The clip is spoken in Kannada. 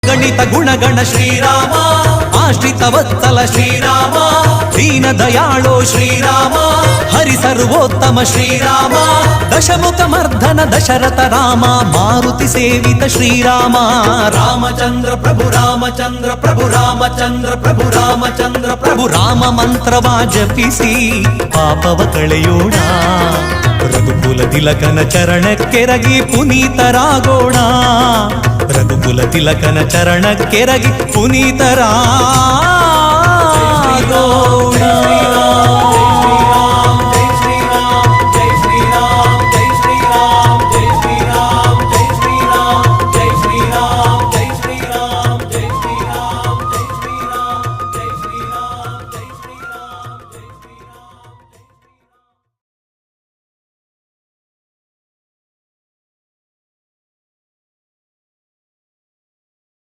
ಅಗಣಿತ ಗುಣಗಣ ಶ್ರೀರಾಮ, ಆಶ್ರಿತ ವತ್ಸಲ ಶ್ರೀರಾಮ, ದೀನ ದಯಾಳೋ ಶ್ರೀರಾಮ, ಹರಿ ಸರ್ವೋತ್ತಮ ಶ್ರೀರಾಮ, ದಶಮುಖ ಮರ್ಧನ ದಶರಥ ರಾಮ, ಮಾರುತಿ ಸೇವಿತ ಶ್ರೀರಾಮ. ರಾಮಚಂದ್ರ ಪ್ರಭು ರಾಮಚಂದ್ರ ಪ್ರಭು ರಾಮಚಂದ್ರ ಪ್ರಭು ರಾಮಚಂದ್ರ ಪ್ರಭು ರಾಮ ಮಂತ್ರವ ಜಪಿಸಿ ಪಾಪವ ಕಳೆಯೋಣ. ರಘುಕುಲ ತಿಲಕನ ಚರಣಕ್ಕೆರಗಿ ಪುನೀತರಾಗೋಣ. ರಘುಕುಲ ತಿಲಕನ ಚರಣಕ್ಕೆರಗಿ ಪುನೀತರಾಗೋಣ.